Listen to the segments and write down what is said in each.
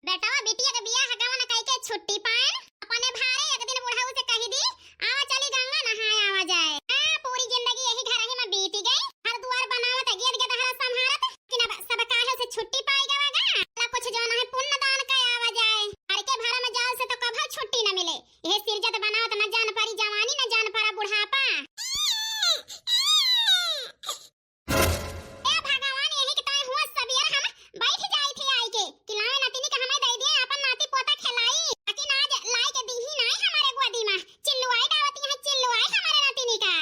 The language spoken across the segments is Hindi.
बेटावा बिटिया के बियाह गवन कई के छुट्टी पाए अपने भारे एक दिन बुढ़ाऊ से कही दी आवा चली गंगा नहाए आवा जाए। पूरी जिंदगी यही घर ही में बीती गई, हर द्वार बनावत गेद के दहरा संभारत कि ना सब काहे से छुट्टी पाई गवागा ला कुछ जो ना है पुण्य दान का आवा जाए। हर के भरा में जाल से तो कभी छुट्टी न मिले, यह सिरजत बनावत न जान पारी जवानी न जान पारा बुढ़ापा। ए भगवान यही के तय हुआ सबेर हम बैठ जाई थी आई के कि लावे नतिनी के हमें दे दिए अपन नाती पोता खिलाई ताकि ना लाई के दी ही नहीं हमारे गोदी में चिल्लुआई दावती है चिल्लुआई हमारे नातिनी का।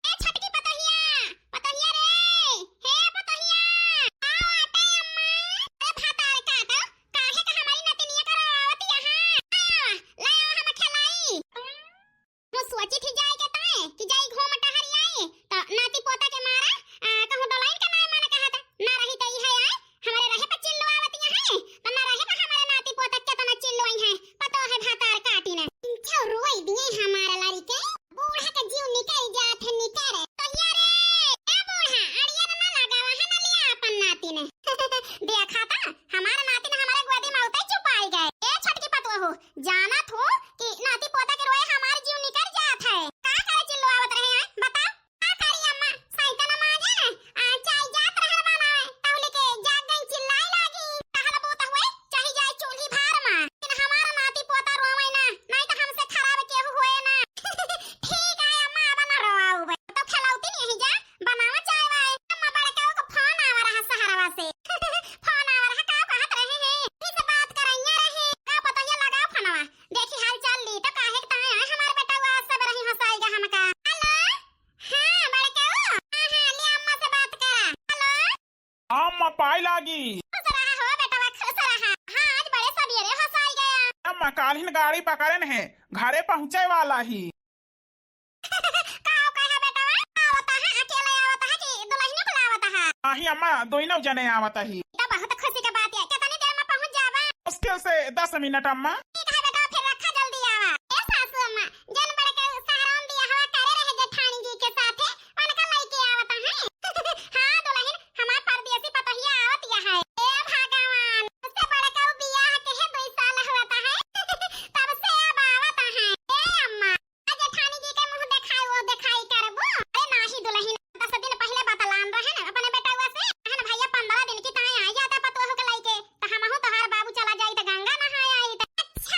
ए छटकी पतहिया पतहिया रे हे पतहिया आओ आटे अम्मा। ए भातार काका काहे का हमारी नतिनिया का रोवत यहां ले आओ हम खिलाई। तो सोची थी जाए के तय कि जाई घूम टहरी आई तो नाती पोता के मारा कहूं डलाइन के नाम माने कहत ना रही त ई है आए हमारे रहे पर चिल्लुआवत है तो ना रहे पर हमारे नाती पोता के तना चिल्लुआई है पतो है भातार काटी ने छौ रोई दिए हमारा लारी के बूढ़ा के जीव निकल जात है निकरे तो यार ए बूढ़ा अड़िया ना लगावा है ना लिया अपन नाती ने देखा था हमारा नाती ने हमारे गोदी में उतई चुपाई गए। ए छटकी पतवा हो जाना थो कि नाती पोता के रोए हमार जीव निकल जात है का करे चिल्लुआवत रहे हैं बताओ का करी अम्मा सैतन माजे चाय जात रहल बनाए तौले के जाग गई चिल्लाई लागी कहल बोत हुए चाहे जाए चूल्ही भार में लेकिन हमारा नाती पोता रोवे ना नहीं तो हमसे खराब केहू होए ना। ठीक है अम्मा बना रोआऊ बे तो खिलाउती नहीं जा बनावा चाय वाए अम्मा बड़का को फोन आवा रहा सहारवा से फोन आवा रहा का कहत रहे हैं किस बात करैया रहे का पता ये लगाओ फोनवा देखी हाल चाल ली तो काहे के ताए हमारे बेटा वा सब रही हंसाएगा हमका। हेलो हां बड़का हां ले अम्मा से बात करा। हेलो अम्मा पाई लागी खुश रहा हो बेटा वा खुश रहा। हां आज बड़े सवेरे हंसाई गया। अम्मा कालिन गाड़ी पकड़न है घरे पहुँचे वाला ही। काओ कहा बेटा वा आवता है अकेले आवता है कि दुल्हन बुलावता है। आही अम्मा दोनों जने आवत ही तो बहुत खुशी की बात है कितनी देर में पहुंच जावा। मुश्किल से 10 मिनट अम्मा। ठीक है बेटा फिर रखा जल्दी आवा। ए सासू अम्मा जन बड़े के सहाराम दिया हवा करे रहे जेठानी जी के साथे उनका लेके आवता है। हां दुल्हन हमार परदेसी पतहिया आवत या है। ए भगवान उससे बड़े का बियाह के है 2 साल होता है तब से अब आवत है। ए अम्मा आज जेठानी जी के मुंह दिखाई वो दिखाई करबो। अरे नाही दुल्हन 10 दिन पहले बतलान रहे ना अपने बेटा से कहन भैया 15 दिन की ताए आ जाता पतो हो के लेके तो हमहु तोहार बाबू चला जाई त गंगा नहाए आई त। अच्छा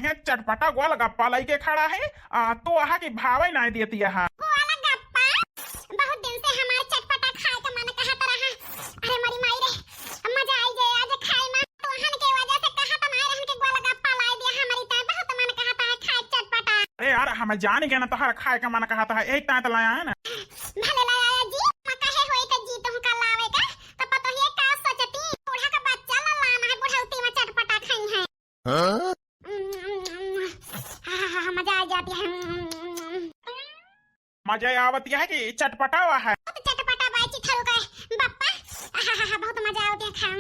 बढ़िया चटपटा गोलगप्पा लेके खड़ा है तो आहा की भावे नहीं देती है। गोलगप्पा बहुत दिन से हमारे चटपटा खाए का मन कहत रहा। अरे मरी माई रे मजा आई जाए आज खाए में तो हन के वजह से कहत नहीं रहन के गोलगप्पा लाई दिया हमारी ता बहुत मन कहता है खाए चटपटा। अरे यार हमें जान के ना तोहरा खाए का मन कहता है एक तात लाया है ना। भले लाया जी कहे होई त जी तुम का लावे का तो पतो ये का सोचती बूढ़ा का बच्चा ला लाना है बुढ़ौती में चटपटा खाई है। हां मजा आ जाती है। मजा आवती है कि चटपटा हुआ है। तो चटपटा बाई चिथरू का बहुत मजा आती है खा।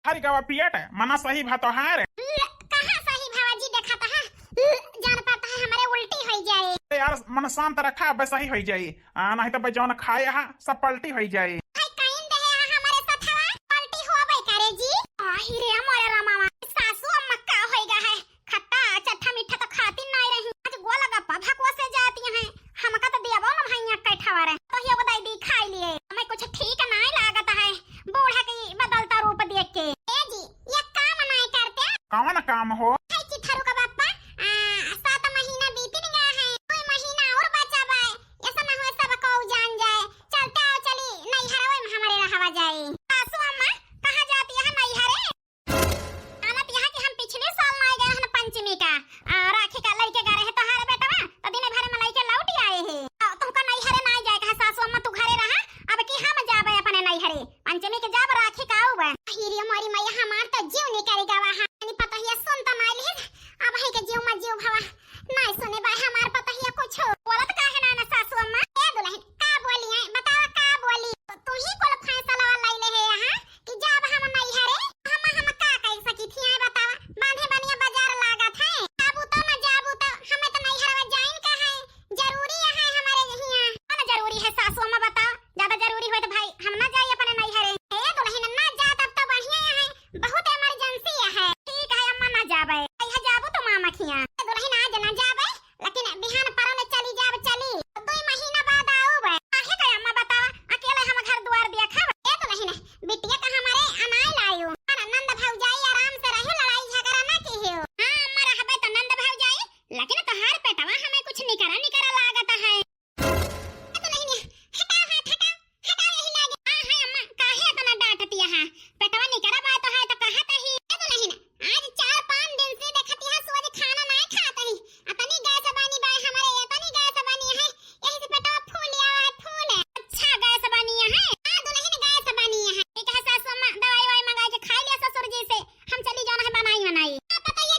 हरी गवा पियट मना सही भातो है रे। कहां सही भावा जी देखा था जान पाता है हमारे उल्टी हो जाए। यार मन शांत रखा वैसा ही हो जाए नहीं तो जौन खाए हा सब पलटी हो जाए। भाई कहीं दे हमारे साथ पलटी होबे करे जी। आही रे मोरे रामा सासू अम्मा का होएगा है खट्टा चट्टा मीठा तो खाती नहीं रही आज गोलगप्पा भकवा से जाती हैं हमका तो दिया बोल भैया कैठावा रे तो ये बताई दी खाई लिए हमें कुछ ठीक नहीं लागत है बूढ़ा की बदलता रूप देख के। ए जी ये काम नहीं करते कौन काम हो चिथरू का बापा 7 महीना बीत गया है 2 महीना और बचा बा ऐसा ना हो सब को जान जाए चलते आओ चली नहीं हरवे में हमारे रहवा जाए। सासू अम्मा कहां जाती है नहीं हरे आना यहाँ कि हम पिछले साल नहीं गए हैं पंचमी का राखी का लड़के गा रहे तो हारे बेटा तो दिन भर में लड़के लौट आए हैं तुमका नहीं हरे नहीं जाए कहा सासू अम्मा तू घरे रहा अब की हम जाबे अपने नहीं हरे पंचमी के जब राखी का आऊबे हीरी हमारी मैया हमार तो जीव नहीं करेगा वहां नहीं पता है सुन तो नहीं ली अब है के जीव में जीव भवा नहीं सुने बा हमार पता है कुछ बोलत काहे ना सासू अम्मा ए दुल्हन का बोली है बताओ का बोली तू ही कोल फैसला लाई ले है यहां कि जब हम नहीं हरे हम का कह सकी थी बताओ बांधे बनिया बाजार लागत है जाबू तो ना जाबू तो हमें तो नहीं हरवा जाइन का है जरूरी है हमारे यहां ना जरूरी है सासू अम्मा बताओ ज्यादा जरूरी हो तो भाई हम ना जाइए अपने नहीं हरे ए दुल्हन ना जा तब तो बढ़िया है बहुत इमरजेंसी है। ठीक है अम्मा ना जाबे यह जाबू तो मामा खिया दुल्हन आज ना जाबे लेकिन बिहान पर ने चली जाब चली 2 महीना बाद आऊबे काहे का अम्मा बताओ अकेले हम घर द्वार देखा ए दुल्हन बिटिया का हमारे अनाय लायो नंद भौजाई आराम से रहे लड़ाई झगड़ा ना की हो। हां अम्मा रहबे तो नंद भौजाई लेकिन तोहार पेटवा हमें कुछ निकरा लागत है दुल्हन हटाओ हाथ हटाओ यही लागे हां अम्मा काहे इतना डांटती है पेटवा निकरा बा तो है तो कहत ही दुल्हन आज 4-5 दिन से देखती है सोच खाना नहीं खाता ही अपनी गैस बनी बा हमारे अपनी गैस बनी है यही से पेटवा फूलिया है फूल अच्छा गैस बनी है हां दुल्हन गैस बनी है ठीक है सासू अम्मा दवाई वाई मंगा के खा लिया ससुर जी से हम चली जाना है बनाई पता ये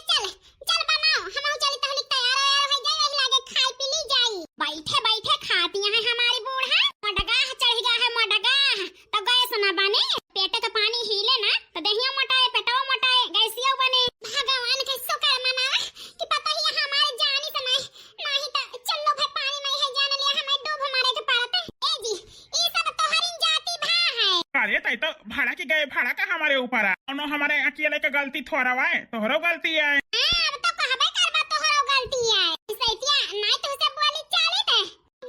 चल बनाओ हम चली तहली तैयार हो जाए यही लागे खाई पी ली जाई बैठे खाती हैं हमारी बूढ़ा मडगाह चढ़ गया है मडगाह तो गैस ना बने पेटे का पानी हिले ना तो दहिया मोटाए पेटवा मोटाए गैसिया बने भगवान के शुक्र मनावा कि पता ही हमारे जानी समय नहीं तो चलो भाई पानी में है जान लिया हमें डूब मारे के पड़ते ए जी ई सब तोहरी जाति भा है। अरे तई तो भाड़ा के गए भाड़ा का हमारे ऊपर है और हमारे अकेले का गलती थोड़ा है तोहरो गलती है। अब तो कहबे करबा तोहरो गलती है सैतिया नहीं तो से बोली चाले दे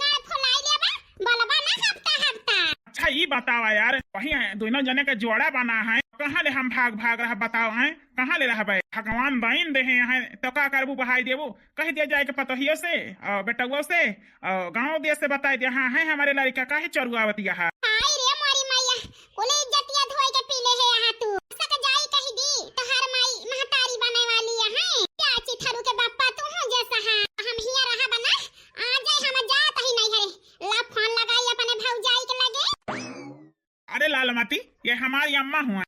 गाय फुलाई लेबा बोलबा ना हफ्ता अच्छा ये बतावा यार वही है दोनों जने का जोड़ा बना है कहाँ ले हम भाग रहा बताओ हैं कहाँ ले रहा भगवान दाइन दे हैं तो का करबू बहाई देबू कह दिया जाए के पतोहियो से बेटुओ से गांव देश से बताई दे हाँ है हमारे लड़का काहे चरुआवतिया है। हाय रे मोरी मैया कोले इज्जतिया धोई के पीले है यहाँ तू सक जाई कही दी तो हर माई महतारी बने वाली है क्या चिथरू के बापा तू हो जैसा है हम हिया रहा बना आ जाए हम जात ही नहीं हरे ला फोन लगाई अपने भौजाई के लगे। अरे लालमती ये हमारी अम्मा हुआ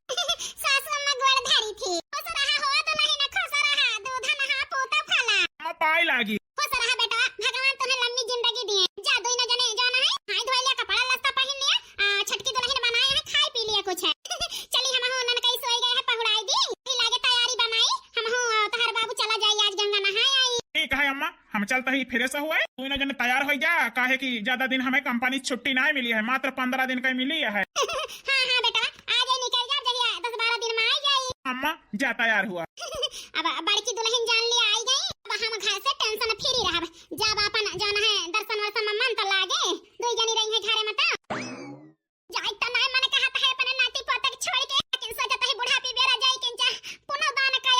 सासू अम्मा गोड़ धारी थी खुश रहा हो तो नहीं ना खुश रहा दूध नहा पोता फला पाई लागी खुश रहा बेटा भगवान तुम्हें लंबी जिंदगी दिए जा दो न जने जाना है हाय धोई लिया कपड़ा लत्ता पहन लिया छटकी दुल्हन बनाए हैं खाई पी लिया कुछ है चली हम हो नन कई सोई गए हैं पहुड़ाई दी फिर लागे तैयारी बनाई हम हो तोहर बाबू चला जाई आज गंगा नहाए आई। ठीक है अम्मा हम चलते ही फिर से हुए तू न जने तैयार हो जा काहे कि ज्यादा दिन हमें कंपनी छुट्टी नहीं मिली है मात्र 15 दिन का मिली है। हां बेटा आ जाए निकल जा जहिया 10-12 दिन में आ जाई अम्मा जा तैयार हुआ अब बड़की दुल्हन जान ले आई गई अब हम घर से टेंशन फ्री रहब जब अपन जाना है दर्शन वर्शन में मन तो लागे दो जनी रही है घरे में तो जाई त नहीं मन कहत है अपने नाती पोते छोड़ के लेकिन सोचत है बुढ़ापी बेरा जाई के जा पुनः दान का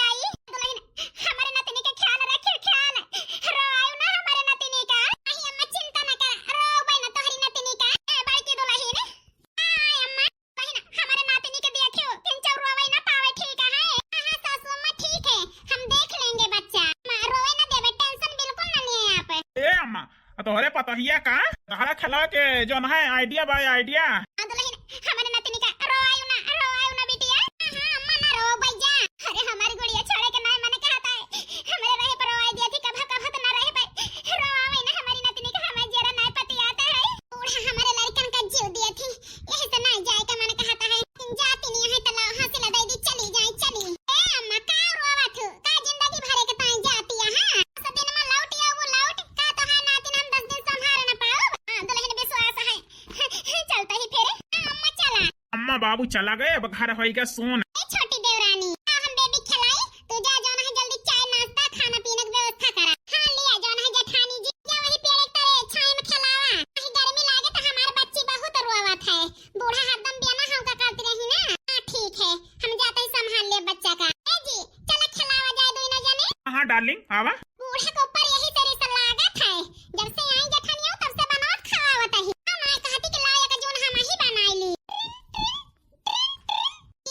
तोहरे पतोहिया का तहरा खिला के जो है आइडिया बाय आइडिया। दुल्हन हमारे नतनी का रोआयु ना बिटिया। हां अम्मा ना रो भैया। अरे हमारी गुड़िया छोड़े के ना मैंने कहा था हमारे रहे पर रोआई दिया थी कभी तो ना रहे पर रोआवे ना हमारी नतनी का हमें जरा नहीं पति आता है। बूढ़ा हमारे लड़कन का जीव दिया थी यही तो नहीं जाए का मैंने कहा था जाती नहीं है तो हासिल दे दी चली जाए चली। ए अम्मा का रोवा थू का जिंदगी भरे के ताई जाती है। हां सब दिन में लौट या वो लौट का तो है नाती हम 10 दिन संभाल ना पाओ। हां दुल्हन विश्वास है चलता ही फिर। अम्मा चला। अम्मा बाबू चला गए अब घर होएगा सोन। ए छोटी देवरानी हम बेबी खिलाई तू जा जाना है जल्दी चाय नाश्ता खाना पीने की व्यवस्था करा। हां लिया जाना है जेठानी जी जा वही पेड़ एक तरह छाई में खिलावा। कहीं गर्मी लागे तो हमारे बच्ची बहुत रोवत है बूढ़ा हरदम बियाना हमका करती रही ना। हां ठीक है हम जाते ही संभाल ले बच्चा का। ए जी चला खिलावा जाए दो ना जाने। हाँ डार्लिंग आवा। बूढ़े के ऊपर यही तेरी सा लागत है जब से आई जेठानी तब से बनावत खवावत है। मैं कहती कि लाया का जोन हम ही बनाईली।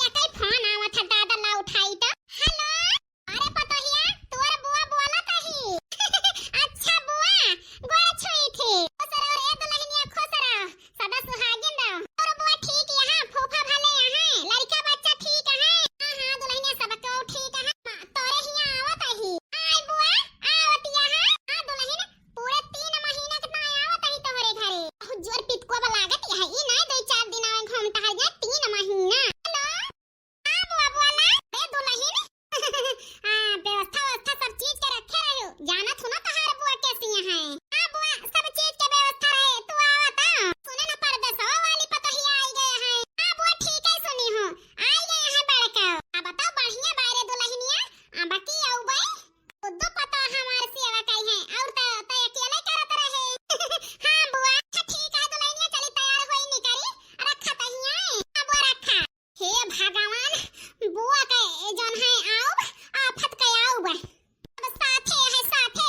या कई फोन आवत है दादा ला उठाई तो। हेलो अरे पतोहिया तोर बुआ बोलत ही। अच्छा बुआ गोड़ छुई थी खुसरा रे दुल्हनिया खुसरा सदा सुहागिन रहो। तोर बुआ ठीक यहाँ फूफा भले यहाँ लड़का बच्चा ठीक है। हां हां दुल्हनिया सब को ठीक है तोरे हिया आवत ही। आई बुआ आवत यहाँ। हां दुल्हन पूरे 3 महीना के ना आवत ही तोहरे घरे बहुत जोर पिटको लागत है ई ना 2-4 दिन आवे घूमता है जा 3 महीना। व्यवस्था सब चीज के रखे रहो जाना थो ना तहार बुआ कैसी है। हां बुआ सब चीज के व्यवस्था रहे तू आवत सुने ना परदेसवा वाली पतोहिया आई गए हैं। हां बुआ ठीक है सुनी हो आई गए हैं बड़का। अब बताओ बढ़िया बारे दुल्हनिया बाकी आऊ भाई खुद पता हमारे सेवा कई है और त अकेले करत रहे। हां बुआ ठीक है दुल्हनिया चली तैयार होई नहीं करी रखा तहिया। हां बुआ रखा। हे भगवान बुआ के जन है आओ आफत के आओ बे अब साथे है साथे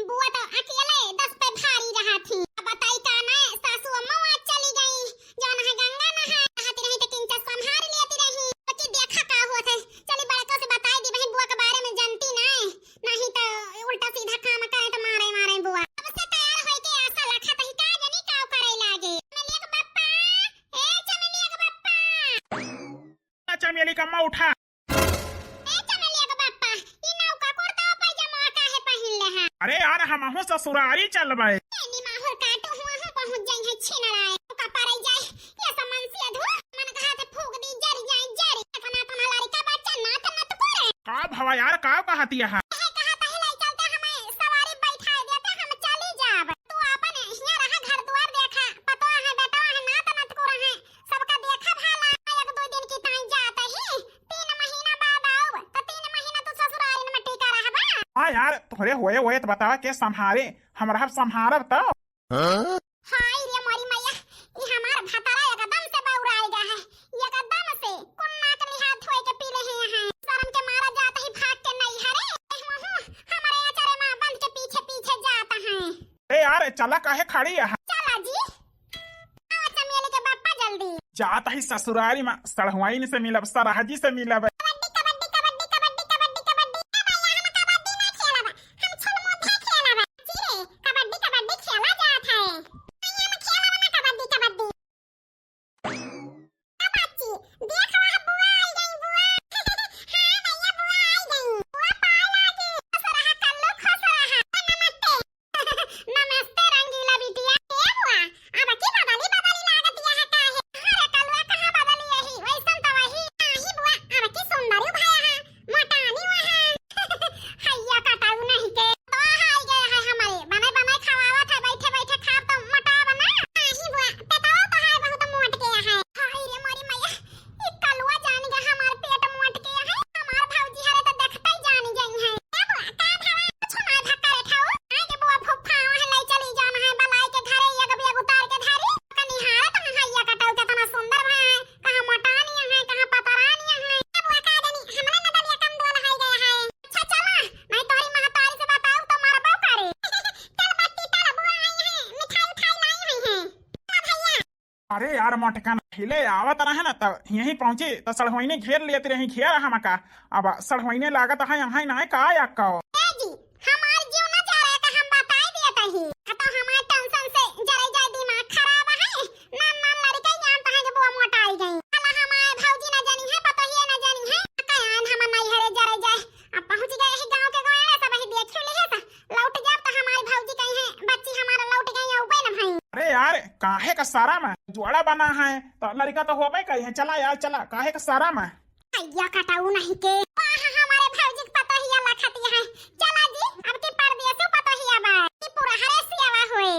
बुआ तो अकेले 10 पे भारी रहा थी। अब बताई का ना सासू अम्मा वहां चली गई जन है गंगा नहा कहती रही तो किंचा संभाल लेती रही बच्ची देखा का हुआ थे चली बड़कों से बताई दी बहन बुआ के बारे में जानती नहीं तो उल्टा सीधा काम करे तो मारे मारे बुआ। अब से तैयार होई के आशा रखा तही का जनी काव करे लागे। चमेलिया के बप्पा ए चमेलिया के बप्पा चमेली का अम्मा उठा। अरे यार हम हो ससुरारी चलबे। एनी माहौर काटो हुआ हम पहुंच जाई है छिनराए का पारे जाए ये समन से अधू मन कहा थे फूक दी जरी जाए जरी कना कना लारी का बच्चा ना तो करे का भवा यार का कहती है। कहा ता हिलाई चलते हमें सवारी बैठा देते हम चली जाब तू अपन हिया रहा घर द्वार देखा पतो है बेटा है ना तो रहे सबका देखा भाला 1-2 दिन की ताई जाता ही 3 महीना बाद आओ तो 3 महीना तो ससुराल में टिका रहबा। हाँ यार तोहरे होए तो बतावा के संभारे हमरा संभारब तो। हाय रे मोरी मैया ई हमार भतारा एकदम से बौराई गया है एकदम से कुन्ना के हाथ धोए के पी रहे हैं शर्म के मारा जाता ही भाग के नहीं हरे हमारे अचारे मां बंद के पीछे पीछे जाता है। ए यार चला काहे खड़ी है। चला जी आओ चमेली के बापा जल्दी जाता ही ससुरारी में सड़हुआइन से मिलब सराहजी से मिलब। अरे यार मोटकान हिले आवत रहे ना तो यहीं पहुंचे तो सड़हुईने घेर लेती रही घेर हम का अब सड़हुईने लागत है यहाँ नहीं का या का जी हमार जीव न जा रहा है हम बता दिया था ही तो हमार सारा में जोड़ा बना है तो लड़का तो होबे कही है। चला यार चला, काहे का सारा में अय्या कटाऊ नहीं के हमारे भौजी के पतोहिया लखती है। चला जी अब के परदेसो पतोहिया बा की पूरा हरे सियावा होए।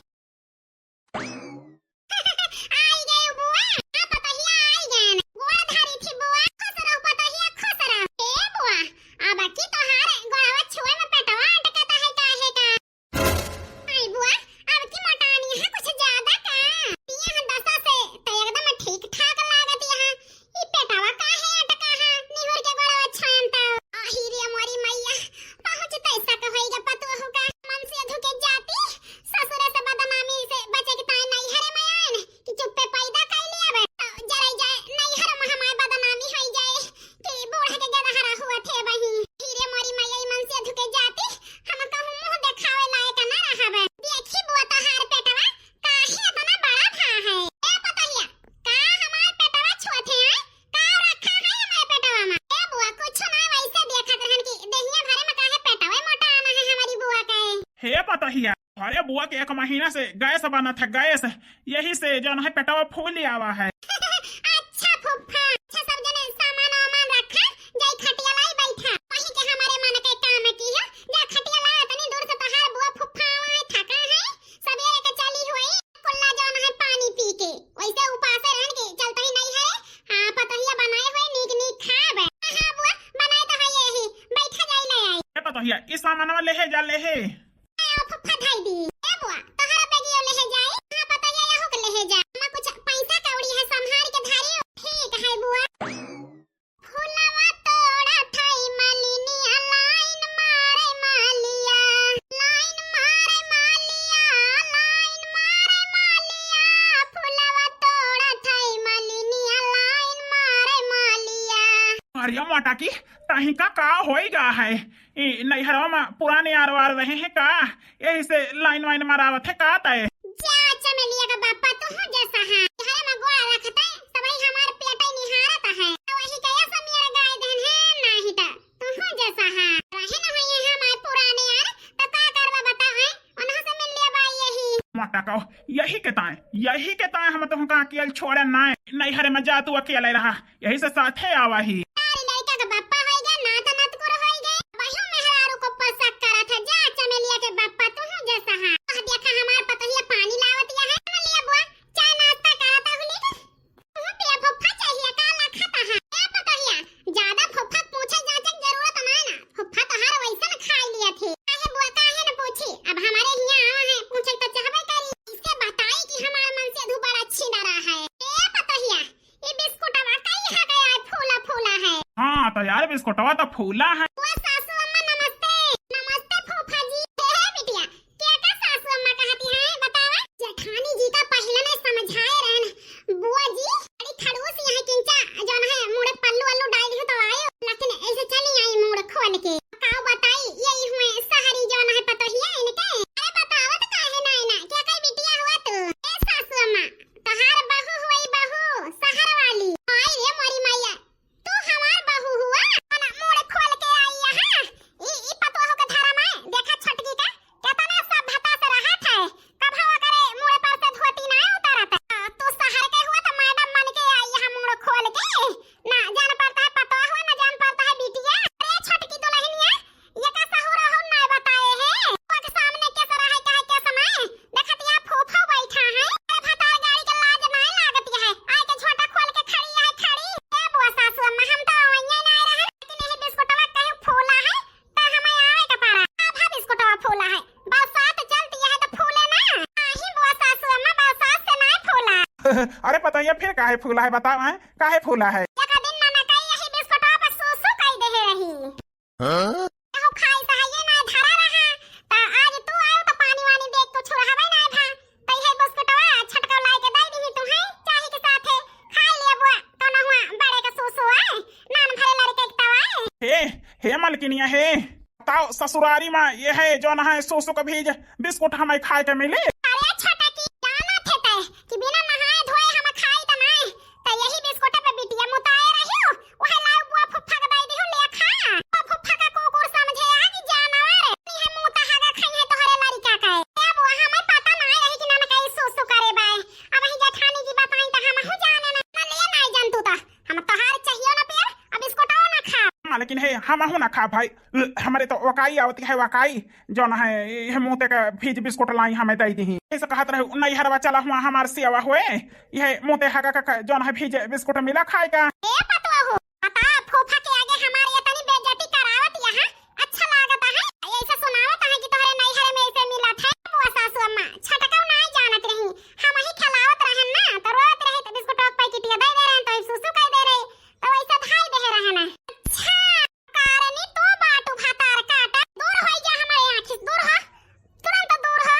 आई गए बुआ, आ पतोहिया आई गए। गोड़ धारी थी बुआ, खुश रहो पतोहिया खुश रहो। ए बुआ अब की तोहार गोड़वा छुए में पेटवा अटकता है काहे का। आई बुआ अब की मोटानी है कुछ ज्यादा का। पिया दशा से तो एकदम ठीक ठाक लागत यहां। ई पेटवा काहे अटका है निहुर के गोड़वा छानता। आही रे हमारी मैया पहुंच तैसा का होइगा पतो होगा। मन से धुके जाती ससुर से बदनामी से बचे के ताई नहीं हरे मयान कि चुप्पे पैदा कर लिया बे जरा जाए नहीं हरे में हमारी बदनामी होई जाए कि बूढ़ा के गदहरा हुआ थे बही। हीरे मोरी मैया मन से धुके जाती हम कहूं मुंह दिखावे लायक ना रहबे। देखी बुआ तोहार पेटवा काहे इतना बड़ा था है। ए पतहिया का हमार पेटवा छुअथे है का रखा है हमारे पेटवा में। ए बुआ कुछ ना वैसे देखत रहन कि देहिया भरे में काहे पेटवा मोटा आना है हमारी बुआ का। हे पतहिया अरे बुआ के 1 महीना से गैस बना था गैस, यही से जो है पेटवा फूल आवा है। अच्छा फुफ्फा अच्छा सब जने सामान वामान रखा जाई खटिया लाई बैठा वही के हमारे मन के काम की है। जा खटिया ला तनी दूर से तहार बुआ फुफ्फा वहां थका है सवेरे के चली हुई कुल्ला जौन है पानी पी के वैसे उपास रहन के चलता ही नहीं है। हां पतहिया बनाए हुए नीक नीक खाबे। हां बुआ बनाए तो है यही बैठा जाई ले आई। ए पतहिया इस सामानवा लेहे जा लेहे फुफ्फा धाई दी। ए बुआ तोहरा बेगियो लेहे जाई। हां पतहिया यहो के लेहे जा। हम कुछ पैसा कौड़ी है संभाल के धारियो। ठीक है बुआ। फुलवा तोड़ा थाई मालिनी लाइन मारे मालिया लाइन मारे मालिया लाइन मारे मालिया फुलवा तोड़ा थाई मालिनी लाइन मारे मालिया। अरे मोटा की ताही का होएगा है। ई नैहरवा में पुराने आरवार रहे हैं का, यही से लाइन वाइन मारावत है का तय। जा चमेलिया का बापा तू हो जैसा है हरे में गोड़ा रखता है सबई हमार पेटई निहारता है वही कया समिया गाय देन है नाही ता तू हो जैसा है रहे न है हमार पुराने यार तो का करबा बता है ओनहा से मिल लिया बाई यही मोटा कहो यही के ताए हम तो का अकेले छोड़े ना नैहर में जा तू अकेले रहा, यही से साथे आवा ही। अरे लड़का का बापा होएगा ना तो नत को होएगा बहियो मेहरारू को पसक करा था। जा चमेलिया के बापा तू हो जैसा है। देखा हमार पतोहिया पानी लावतिया है चमेलिया बुआ चाय नाश्ता करता हुली तू पिया फुफ्फा चाहिए का लखता है। ए पतोहिया ज्यादा फुफ्फा पूछे जाचे की जरूरत ना ना फुफ्फा तो हर वैसन खाई लिए थे। काहे बुआ काहे न पूछी अब हमारे हिया आवा है पूछे तो चाहबे करी इसके बताई कि हमार मन से धू बड़ा अच्छी डरा है। ए पतोहिया ये बिस्कुटवा कई है गया फूला फूला है। हाँ तो यार बिस्कुटवा तो फूला है। बुआ सासू अम्मा नमस्ते। नमस्ते फूफा जी। हे बिटिया क्या का सासू अम्मा कहती है बतावा। जेठानी जी का पहले ने समझाए रहन बुआ जी बड़ी खड़ूस यहाँ किंचा जोन है मुड़े पल्लू अल्लू डाल दी तो आयो लेकिन ऐसे चली आई मुड़ खोल के काऊ बताई यही हुए सहरी जोन है पतोहिया इनके। अरे बतावत काहे ना ना क्या कई बिटिया हुआ तू। ए सासू अम्मा तोहार बहू हुई बहू शहर वाली। आई रे मोरी मैया तू हमार बहू हुआ ना मुड़ खोल के आई यहां। ई पतोह के धारा में देखा छटकी का कितना सब भता से रहा था कब हवा करे मुड़ पर से धोती ना उतारत। तू शहर के हुआ तो मैडम बन के आई यहां मुड़ खोल के ना जान पड़ता है पतोह हुआ ना जान पड़ता है बिटिया। अरे छटकी दुल्हनिया ये का सहुरा हो ना बताए है के सामने कैसा रहा है के समय देखत या फूफा बैठा है। अरे भतार गाड़ी के लाज ना लागत है आई के छोटा खोल के खड़ी है खड़ी। ए बुआ सासू अम्मा हम तो वहीं ना रहे लेकिन यही बिस्कुटवा कहीं फूला है तो हमें आवे का पारा आधा बिस्कुटवा फूला है बरसात चलती है तो फूले ना। आही बुआ सासू अम्मा बरसात से ना फूला। अरे पतहिया फिर काहे फूला है बताओ है काहे फूला है। एक दिन ना कई यही बिस्कुटवा पर सूसू कई दे रही। हाँ? हो खाई सहाये ना धरा रहा ता आज तू आयो तो पानी वानी देख कुछ रहबे ना भा तई है बिस्कुटवा छटका लाई के दई दी तू है चाही के साथे खाई ले बुआ तो ना हुआ बड़े का सूसू है नान भरे लड़के के तवा हे मलकिनिया हे बताओ ससुरारी में ये है जो ना है सोसो का भेज बिस्कुट हमें खाए के मिले। अरे छोटा की जाना थे तय कि बिना नहाए धोए हम खाई त ना त यही बिस्कुट पे बिटिया मुताए रहियो वह लाउ बुआ फुफ्फा के दई दिहु ले खा फुफ्फा का कुकुर समझे आ कि जानवर नी हम मुता हागा खाई है तोहरे लड़का का। ए बुआ हमें पता ना रही कि ना कई सोसो करे बाय अब ही जेठानी हाँ लेकिन है हम हूं ना खा भाई हमारे तो वकाई आवती है वकाई जो ना है ये मोते का फीज बिस्कुट लाई हमें दे दी ऐसा कहत रहे नहीं हरवा चला हुआ हमारे सेवा हुए यह मोते हगा का जो ना फीज बिस्कुट मिला खाएगा ए पतवा हो बता फूफा के आगे हमारी ये तनी बेइज्जती करावत यहाँ अच्छा लागत है ऐसा सुनावत है कि तोहरे नहीं हरे में ऐसे मिला था बुआ सासू अम्मा छटकाव नहीं जानत रही हम ही खिलावत रहन ना तो रोत रहे तो बिस्कुट के पैकेट दे रहे तो सुसु कह दे रहे तो ऐसा धाई दे रहना अच्छा कारनी तो बाटू भातार काटा दूर होई जा हमारे आंख से दूर हो तुरंत दूर हो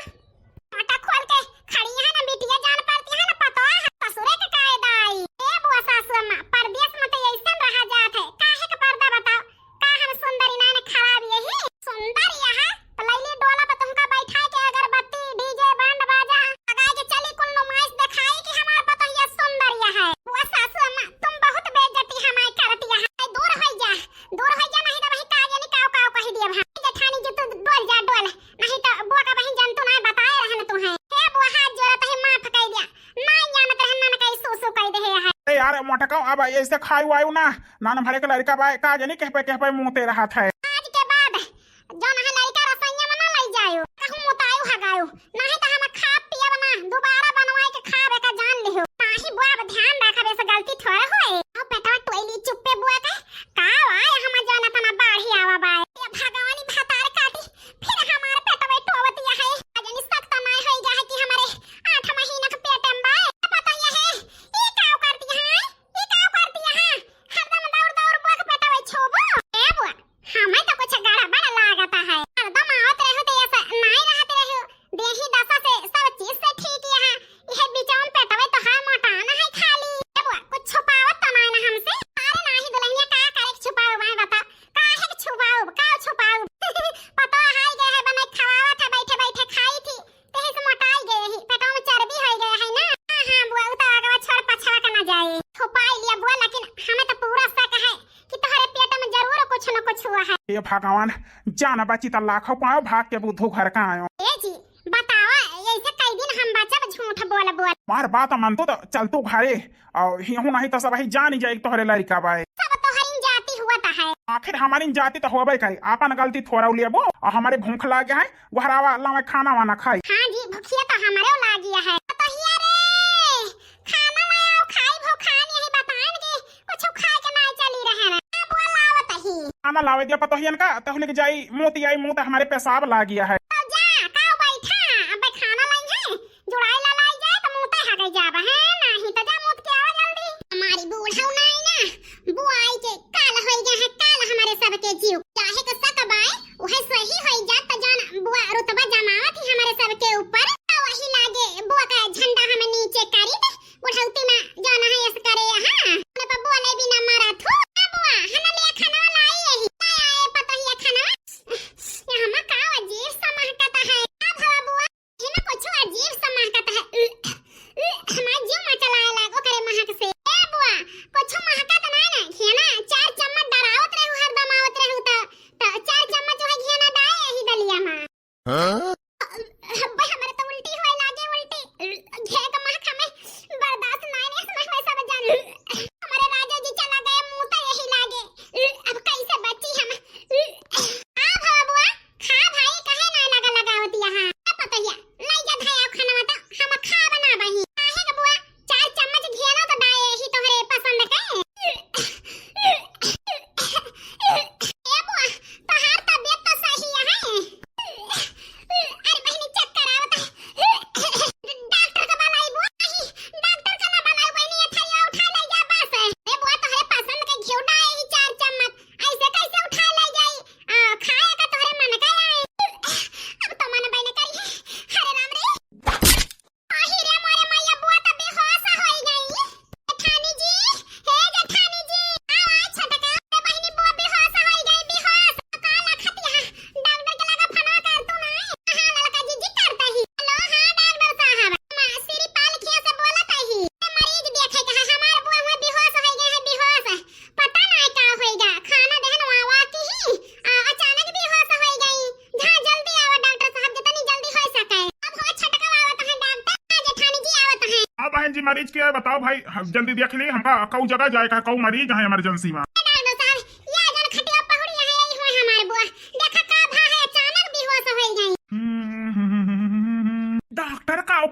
आटा खोल के खड़ी है ना बिटिया जान पड़ती है ना पतवा ससुरे के कायदा आई ए बुआ सासू अम्मा परदेश में तो ऐसा रहा जात है काहे के पर्दा बताओ का हम सुंदरी नाने खराब यही सुंदर यहाँ तो लैली डोला पे तुमका बैठा के अगरबत्ती डीजे बैंड बाजा लगा के चली कुल नुमाइश दिखाई कि हमार पतो ये सुंदर है बुआ सासू अम्मा तुम बहुत बेइज्जती हमारी करती है दूर हो जा नहीं तो वही कागे नि काव काव कह दिए भाई जेठानी जी तू डोल जा डोल नहीं तो बुआ का बहन जंतु ना बताए रहन तू है हे बुआ हाथ जोड़ा तो माफ कह दिया नहीं जानत रहन ना कहीं सुसु कह दे है ए यार मोटका अब ऐसे खाई वायु ना नान भरे के लड़का बाय का जानी कह पे मुंह ते रहा था आज के बाद जो ना लड़का रसोईया में ना ले जायो कहूं मुतायु हगायो नहीं तो हम खा पिया बना दोबारा बनवाए के खावे का जान लियो नाही बुआ अब ध्यान रखबे से गलती थोड़े होए अब बेटा टोइली चुप्पे बुआ का आए हम जो ना तना बाढ़ी आवा बाय ये भगवानी भातार काटी फिर हमारे पेट में टोवतिया है अजनी सख्त नहीं होई जा है कि हमारे 8 महीना के पेट में बाय पता ये है ये काव करती है हरदम दौड़ दौड़ बुआ के पेट में छोबो ए बुआ हमें तो कुछ गड़ा बड़ा लागता है हरदम आवत रहो तो ऐसा नहीं रहते रहो देही दशा से सब चीज से ठीक है यह बिचान पेटवे तो है मोटा ना है खाली ए बुआ कुछ छुपावत तो नहीं ना हमसे अरे नहीं दुल्हनिया का करे छुपाओ भाई बता काहे के छुपाओ का छुपाओ पता है गए है बने खवावत है बैठे बैठे खाई थी तेही से मोटाई गए ही पेटवा में चर्बी हो गया है ना हां बुआ उता आगे छोड़ पछवा के ना जाए छुपाई लिया बुआ लेकिन हमें तो पूरा शक है कि तुम्हारे पेट में जरूर कुछ न कुछ हुआ है ये भगवान जाना बची त लाखों पाओ भाग के बुद्धू घर का आयो ए जी बताओ ऐसे कई दिन हम बच्चा झूठ बोल मार बात मन तो चल तू घरे और हिहू नहीं तो सब ही जान ही जाए तोहरे लड़का बाय सब तोहरी जाति हुआ ता है आखिर हमारी जाति तो होबे करे आपन गलती थोड़ा लेबो और हमारे भूख लागे है घरावा लावे खाना वाना खाई हां जी भूखिया तो हमारे लागिया है तो हिया रे खाना लाओ खाई भूख खानी है बतान के कुछ खाए के नहीं चली रहे ना बुआ लावत ही खाना लावे दिया पतोहियन का तहले के जाई मोती आई मुंह त हमारे पेशाब लागिया है तो जा का बैठा अब खाना लाई है जुड़ाई ला लाई जाए तो मुंह ते हगे जाबा है नहीं तो जा मुंह के आवा जल्दी हमारी बूढ़ा नहीं ना बुआई के काल होई गया है काल हमारे सबके जीव चाहे के सकबाए वही सही होई जात तो जान बुआ रुतबा जमावत ही हमारे सबके ऊपर तो वही लागे बुआ का झंडा हमें नीचे करी दे बुढ़ौती में जाना है इस करे हां ने पर बोले भी ना मारा थू बुआ हना ले खाना लाई यही आए पता ही खाना ये हम का अजीब सा महकता है अब हवा बुआ ये ना कुछ अजीब सा महकता है हमारा जीव में चलाए लागो करे महक से ए बुआ कुछ महकत नहीं ना घेना 4 चम्मच डरावत रहू हरदम आवत रहू तो 4 चम्मच जो है घेना डाए यही दलिया में हां हमारे तो उल्टी होए लागे उल्टी घे का महक हमें बर्दाश्त नहीं ने समझ में सब जान हमारे राजा जी चला गए मुंह तो यही लागे अब कैसे बची हम आ बुआ खा भाई कहे ना लगावती यहां पता है नहीं जा धाया खाना मत हम खा बना बही काहे के बुआ 4 चम्मच घेना तो डाए यही तोहरे पसंद के ए बुआ तोहार तबीयत तो सही है अरे बहनी चक्कर आवत है डॉक्टर का बनाई बुआ नहीं डॉक्टर का ना बनाई बहनी ये उठा ले जा बस ए बुआ तोहरे पसंद के घिउ डाए ही 4 चम्मच ऐसे कैसे उठा ले जाई खाए का तोहरे मन का अब तो मन बहने करी हरे राम रे आही रे मोरे मैया बुआ तो बेहोश होई गई जेठानी जी हे जेठानी जी आ छटका रे बहनी बुआ बेहोश होई गई बेहोश का लखत यहां डॉक्टर के लगा फना कर तू नहीं हां लड़का जी करता ही हेलो हां डॉक्टर साहब मैं सिरी पालखिया से बोलत ही मरीज देखे कहा हमार बुआ हुआ बेहोश हो गए है बेहोश पता नहीं का होएगा खाना देहन वावा की ही अचानक बेहोश हो गई जहां जल्दी आवा डॉक्टर साहब जितनी जल्दी हो सके अब हो छटका आवत है डॉक्टर जेठानी जी आवत है हां बहन जी मरीज क्या है बताओ भाई जल्दी देख ली हमका कऊ जगह जाए का कऊ मरीज है इमरजेंसी में डॉक्टर साहब या जन खटिया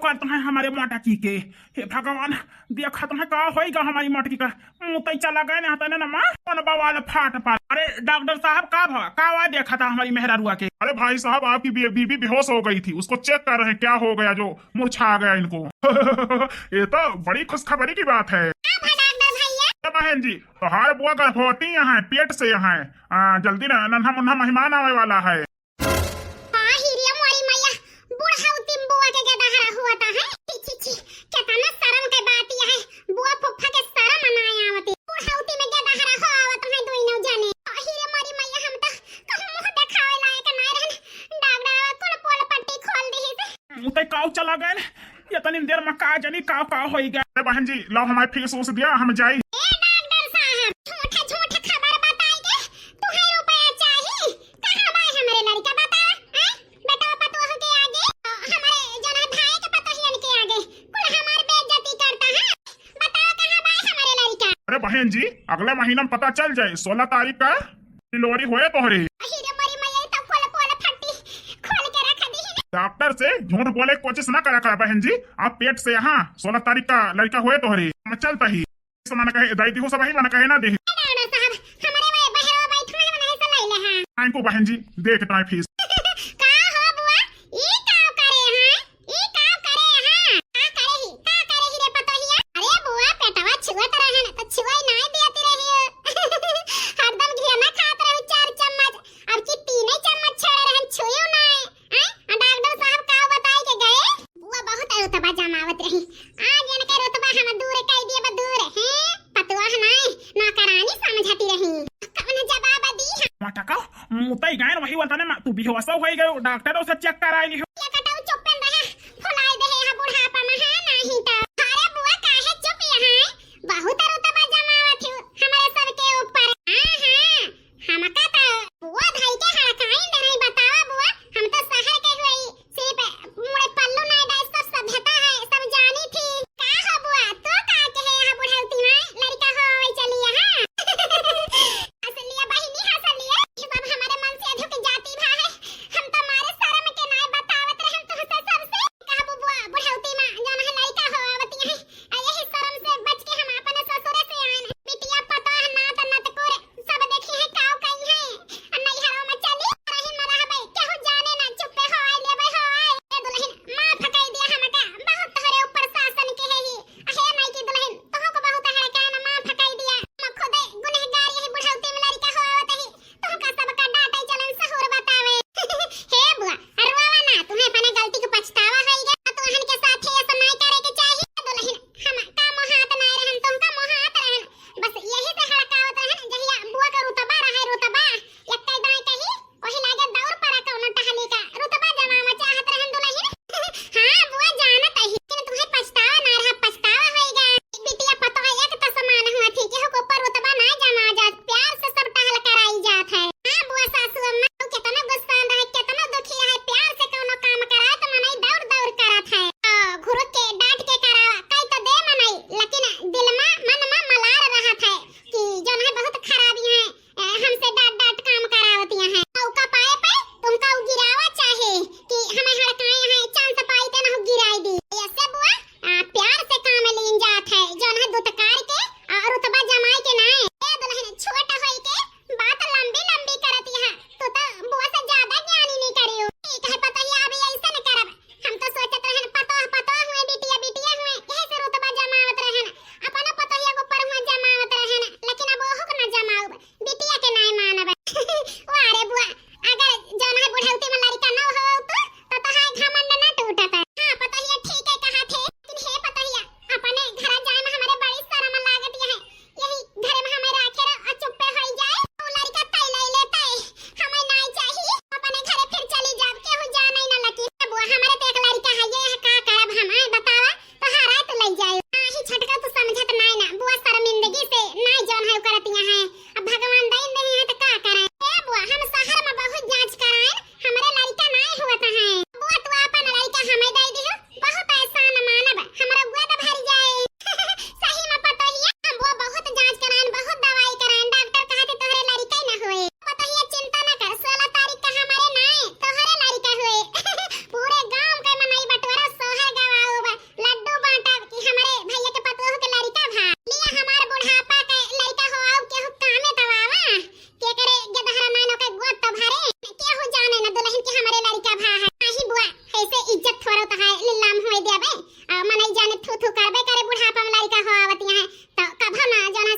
करते हैं हमारे मोटकी के। हे भगवान, देखा तुम्हें का होएगा हमारी मोटकी का। मुंह तई चला गए ना तने ना मां कौन बवाल फाट पा। अरे डॉक्टर साहब का भवा का हुआ देखा था हमारी मेहरारुआ के। अरे भाई साहब, आपकी बीबी बेहोश हो गई थी, उसको चेक कर रहे हैं क्या हो गया जो मूर्छा गया इनको। ये तो बड़ी खुशखबरी की बात है। बहन जी, तो हर बुआ गर्भवती यहाँ है, पेट से यहाँ है। जल्दी ना नन्हा मुन्हा मेहमान आने वाला है। काव चला गए ये तनी देर में का जनी का हो गया। अरे बहन जी, लो हमारे फीस उस दिया, हम जाई। अरे बहन जी, अगले महीना में पता चल जाए, 16 तारीख का डिलीवरी हुए तोहरे। डॉक्टर से झूठ बोले कोशिश ना करा कर बहन जी। आप पेट से यहाँ 16 तारीख का लड़का हुए तोहरे मैं चलता ही माना कहे दाई हो सब ही माना कहे ना दे बहन जी देख कितना फीस। मुतई गए वही बताने तू बेहोश हो गई डॉक्टर से चेक कराई।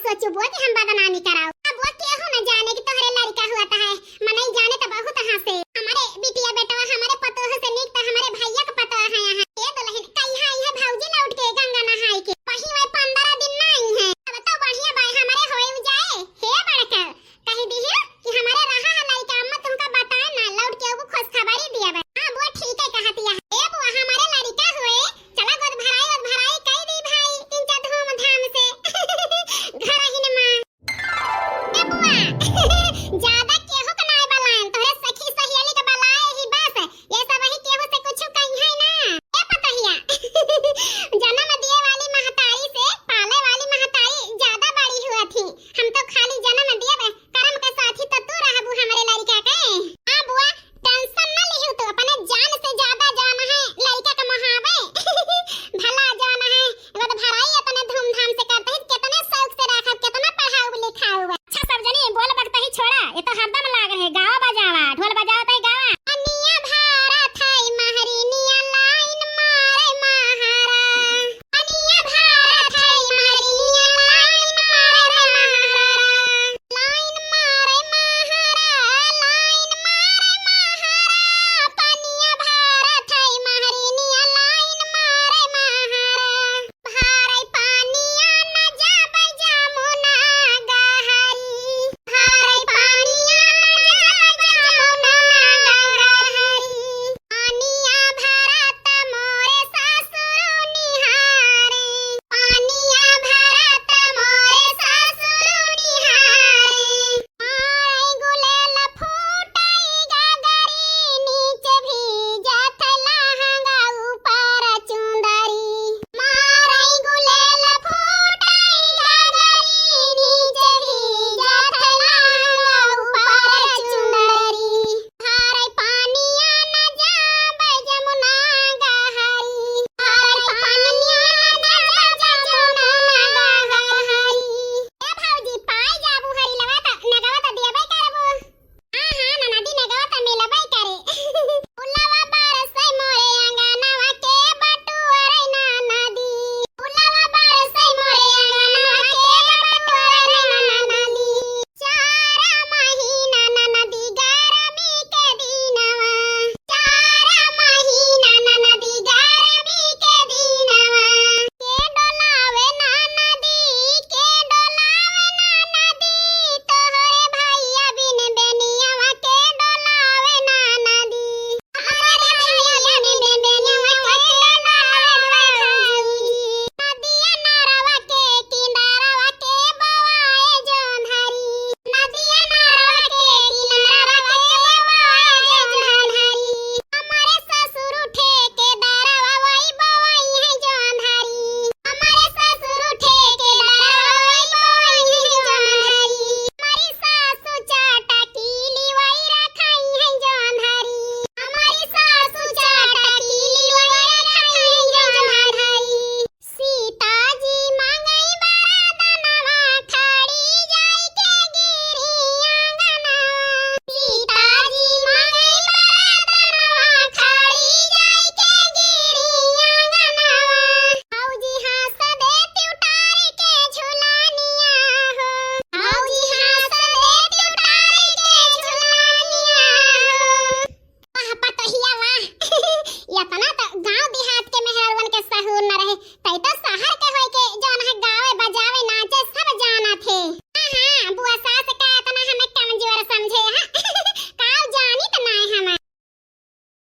सोचो बुआ कि हम बदनामी कराओ।